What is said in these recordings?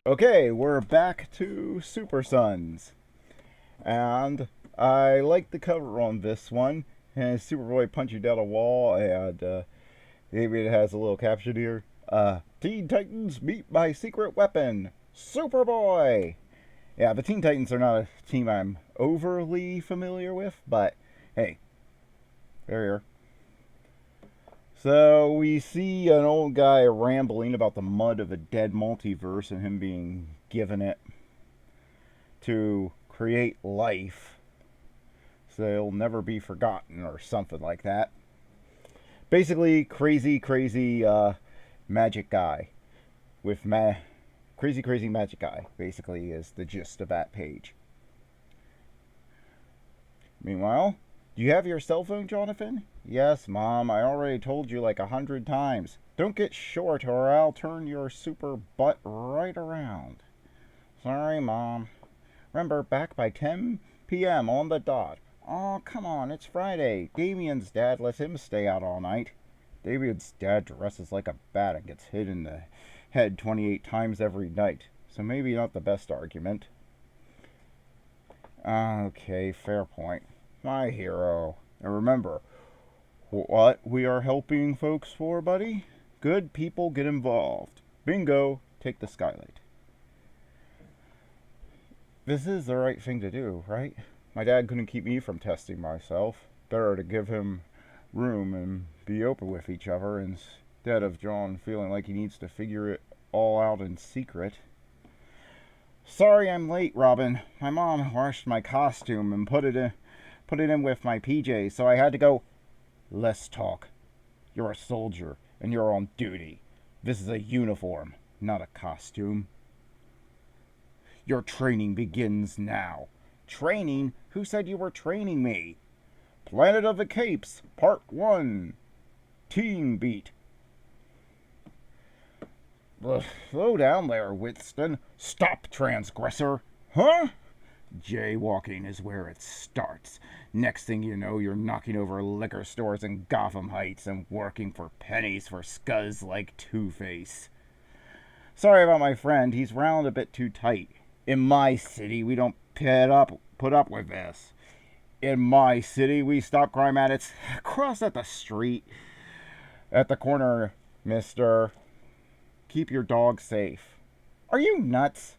Okay, we're back to Super Sons. And I like the cover on this one. And Superboy punching down a wall, and maybe it has a little caption here. Teen Titans meet my secret weapon, Superboy! Yeah, the Teen Titans are not a team I'm overly familiar with, but hey, they're here. So we see an old guy rambling about the mud of a dead multiverse and him being given it to create life so it'll never be forgotten or something like that. Basically, crazy magic guy with crazy magic guy basically is the gist of that page. Meanwhile, do you have your cell phone, Jonathan? Yes, Mom, I already told you like 100 times. Don't get short or I'll turn your super butt right around. Sorry, Mom. Remember, back by 10 p.m. on the dot. Oh, come on, it's Friday. Damien's dad lets him stay out all night. Damien's dad dresses like a bat and gets hit in the head 28 times every night. So maybe not the best argument. Okay, fair point. My hero. And remember, what we are helping folks for, buddy? Good people get involved. Bingo, take the skylight. This is the right thing to do, right? My dad couldn't keep me from testing myself. Better to give him room and be open with each other instead of John feeling like he needs to figure it all out in secret. Sorry I'm late, Robin. My mom washed my costume and put it in with my PJs, so I had to go. Less talk. You're a soldier, and you're on duty. This is a uniform, not a costume. Your training begins now. Training? Who said you were training me? Planet of the Capes, Part 1. Team Beat. Slow down there, Whitston. Stop, transgressor. Huh? Jaywalking is where it starts. Next thing you know, you're knocking over liquor stores in Gotham Heights and working for pennies for scuzz like Two-Face. Sorry about my friend, he's round a bit too tight. In my city, we don't put up with this. In my city, we stop crime at its cross at the street. At the corner, mister. Keep your dog safe. Are you nuts?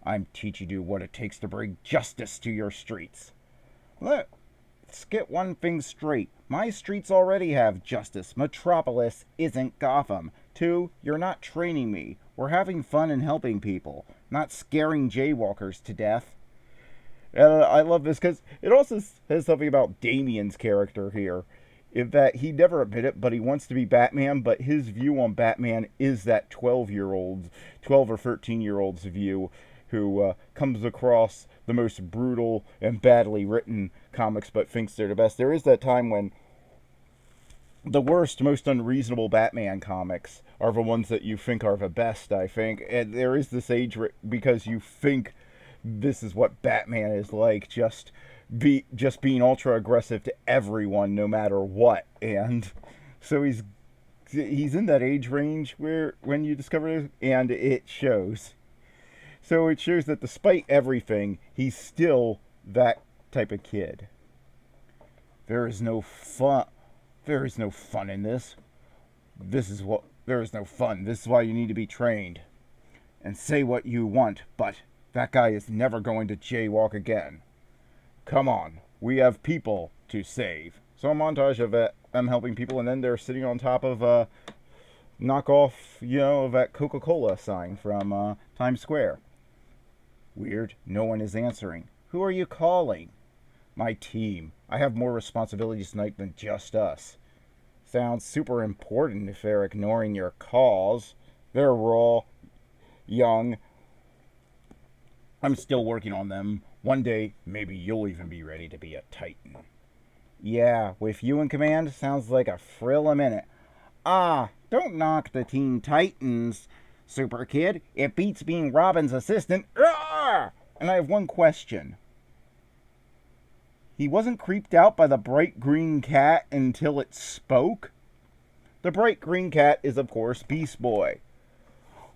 I'm teaching you what it takes to bring justice to your streets. Let's get one thing straight. My streets already have justice. Metropolis isn't Gotham. 2, you're not training me. We're having fun and helping people, not scaring jaywalkers to death. I love this because it also says something about Damien's character here. In that he never admit it, but he wants to be Batman, but his view on Batman is that 12 or 13-year-old's view, who comes across the most brutal and badly written comics but thinks they're the best. There is that time when the worst, most unreasonable Batman comics are the ones that you think are the best, I think. And there is this age because you think this is what Batman is like, just being ultra aggressive to everyone no matter what. And so he's in that age range where when you discover it, and it shows. So it shows that despite everything, he's still that type of kid. There is no fun in this. There is no fun. This is why you need to be trained. And say what you want, but that guy is never going to jaywalk again. Come on, we have people to save. So a montage of them helping people, and then they're sitting on top of a knockoff, of that Coca-Cola sign from Times Square. Weird, no one is answering. Who are you calling? My team. I have more responsibilities tonight than just us. Sounds super important if they're ignoring your calls. They're raw, young. I'm still working on them. One day, maybe you'll even be ready to be a Titan. Yeah, with you in command, sounds like a thrill a minute. Ah, don't knock the Teen Titans, Super Kid. It beats being Robin's assistant. Arrgh! And I have one question. He wasn't creeped out by the bright green cat until it spoke? The bright green cat is, of course, Beast Boy.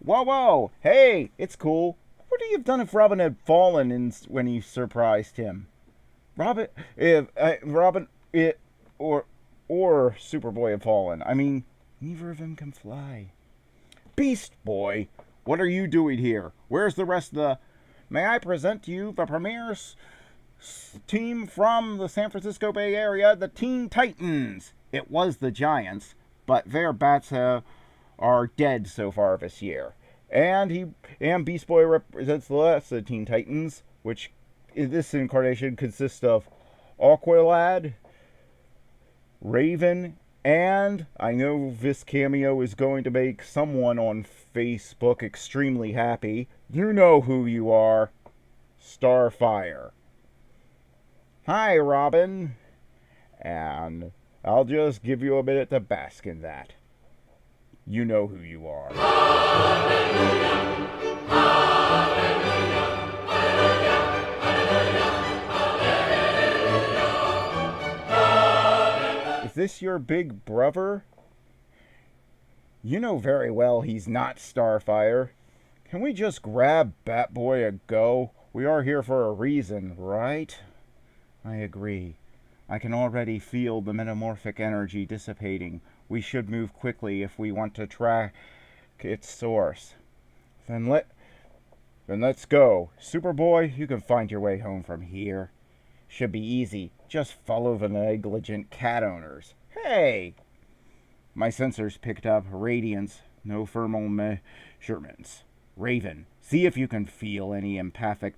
Whoa, whoa, hey, it's cool. What would he have done if Robin had fallen when he surprised him? Robin, or Superboy had fallen. I mean, neither of them can fly. Beast Boy, what are you doing here? Where's the rest of the... May I present to you the premier team from the San Francisco Bay Area, the Teen Titans. It was the Giants, but their bats are dead so far this year. And Beast Boy represents the rest of the Teen Titans, which in this incarnation consists of Aqualad, Raven, and I know this cameo is going to make someone on Facebook extremely happy. You know who you are. Starfire. Hi, Robin. And I'll just give you a minute to bask in that. You know who you are. Hallelujah. Hallelujah. Hallelujah. Is this your big brother? You know very well he's not Starfire. Can we just grab Batboy and go? We are here for a reason, right? I agree. I can already feel the metamorphic energy dissipating. We should move quickly if we want to track its source. Then let's go. Superboy, you can find your way home from here. Should be easy. Just follow the negligent cat owners. Hey! My sensors picked up radiance, no thermal measurements. Raven, see if you can feel any empathic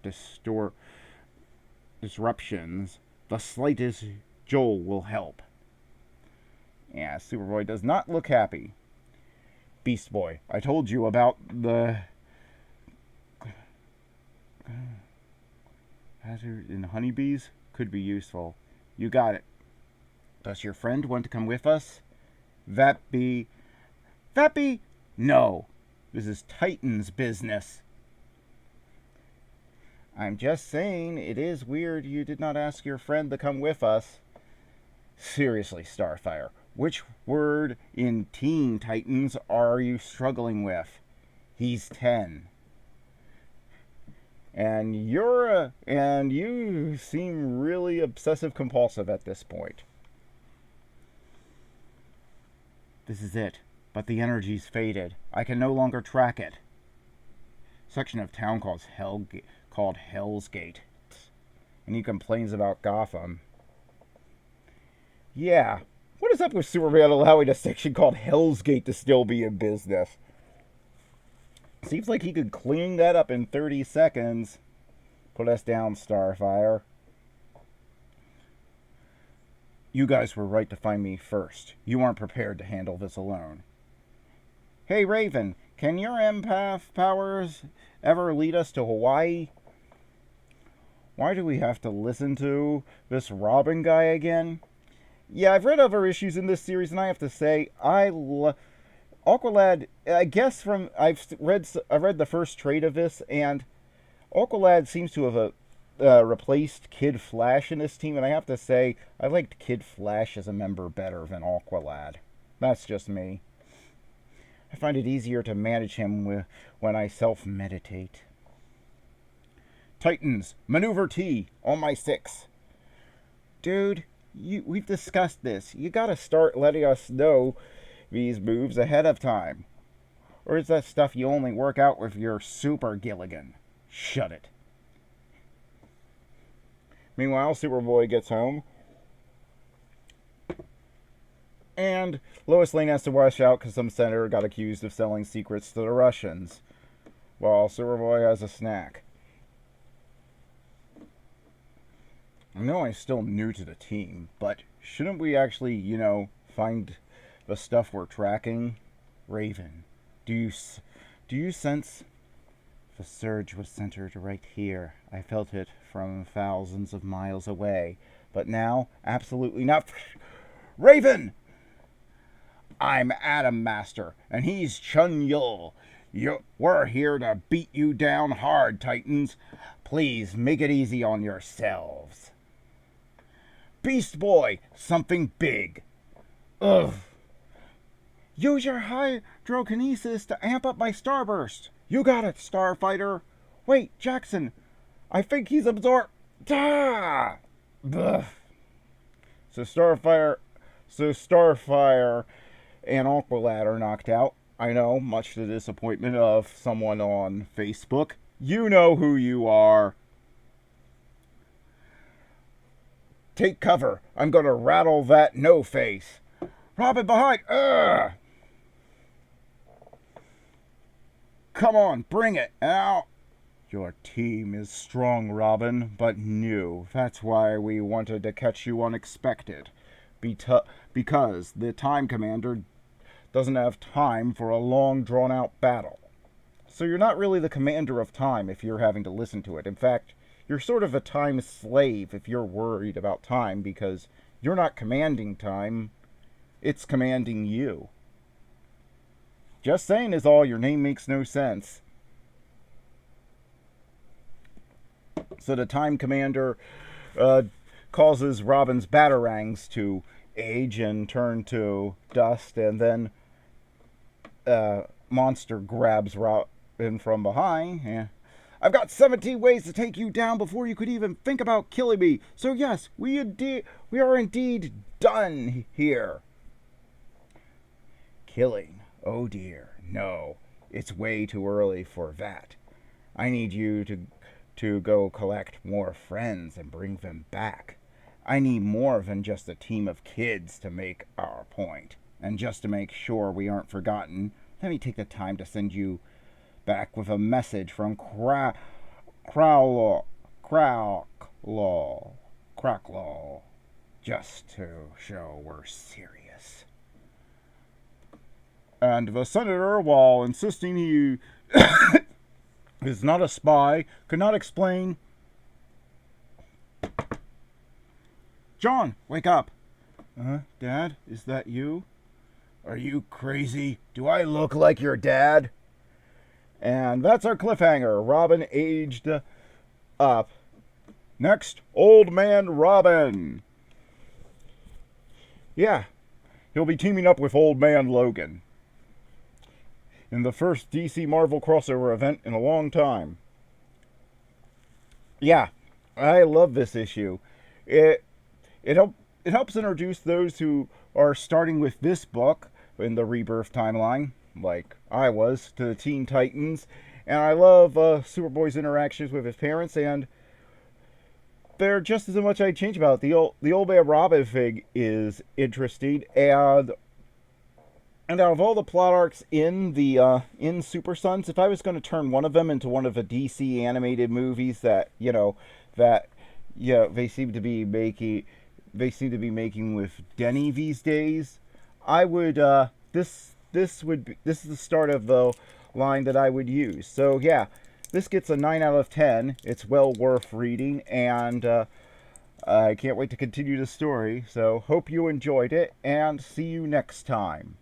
disruptions. The slightest jolt will help. Yeah, Superboy does not look happy. Beast Boy, I told you about the hazard in honeybees. Could be useful. You got it. Does your friend want to come with us? That be... No. This is Titan's business. I'm just saying, it is weird you did not ask your friend to come with us. Seriously, Starfire, which word in Teen Titans are you struggling with? He's 10. And you seem really obsessive compulsive at this point. This is it, but the energy's faded. I can no longer track it. Section of town called Hell's Gate. And he complains about Gotham. Yeah, what is up with Superman allowing a section called Hell's Gate to still be in business? Seems like he could clean that up in 30 seconds. Put us down, Starfire. You guys were right to find me first. You aren't prepared to handle this alone. Hey, Raven, can your empath powers ever lead us to Hawaii? Why do we have to listen to this Robin guy again? Yeah, I've read other issues in this series, and I have to say, Aqualad, I guess I've read the first trade of this, and Aqualad seems to have replaced Kid Flash in this team, and I have to say, I liked Kid Flash as a member better than Aqualad. That's just me. I find it easier to manage him when I self-meditate. Titans, Maneuver T, on my 6. Dude, we've discussed this. You gotta start letting us know these moves ahead of time. Or is that stuff you only work out with your Super Gilligan? Shut it. Meanwhile, Superboy gets home. And Lois Lane has to rush out because some senator got accused of selling secrets to the Russians. While Superboy has a snack. I know I'm still new to the team, but shouldn't we actually, find the stuff we're tracking? Raven, do you sense? The surge was centered right here. I felt it from thousands of miles away. But now, absolutely not. Raven! I'm Atom Master, and he's Chun Yul. We're here to beat you down hard, Titans. Please make it easy on yourselves. Beast Boy, something big. Ugh. Use your hydrokinesis to amp up my starburst. You got it, Starfighter. Wait, Jackson. I think he's absorbed. Ah! Ugh. So Starfire and Aqualad are knocked out. I know, much to the disappointment of someone on Facebook. You know who you are. Take cover. I'm gonna rattle that no-face. Robin behind. Ugh! Come on, bring it. Out. Your team is strong, Robin, but new. That's why we wanted to catch you unexpected. Because the Time Commander doesn't have time for a long, drawn-out battle. So you're not really the commander of time if you're having to listen to it. In fact, you're sort of a time slave if you're worried about time, because you're not commanding time, it's commanding you. Just saying is all, your name makes no sense. So the Time Commander causes Robin's batarangs to age and turn to dust, and then Monster grabs Robin from behind. Yeah. I've got 17 ways to take you down before you could even think about killing me. So yes, we are indeed done here. Killing? Oh dear, no. It's way too early for that. I need you to go collect more friends and bring them back. I need more than just a team of kids to make our point. And just to make sure we aren't forgotten, let me take the time to send you back with a message from Cracklaw, just to show we're serious. And the senator, while insisting he is not a spy, could not explain. John, wake up. Dad, is that you? Are you crazy? Do I look like your dad? And that's our cliffhanger. Robin aged up. Next, Old Man Robin. Yeah, he'll be teaming up with Old Man Logan in the first DC Marvel crossover event in a long time. Yeah, I love this issue. It helps introduce those who are starting with this book in the Rebirth timeline, like I was, to the Teen Titans. And I love Superboy's interactions with his parents, and they're just as much I'd change about it. The old Man Robin thing is interesting, and out of all the plot arcs in the in Super Sons, if I was going to turn one of them into one of the DC animated movies that they seem to be making with Denny these days, I would this is the start of the line that I would use. So yeah, this gets a 9 out of 10. It's well worth reading, and I can't wait to continue the story. So hope you enjoyed it, and see you next time,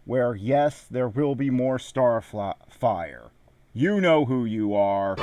where yes, there will be more Starfire. You know who you are.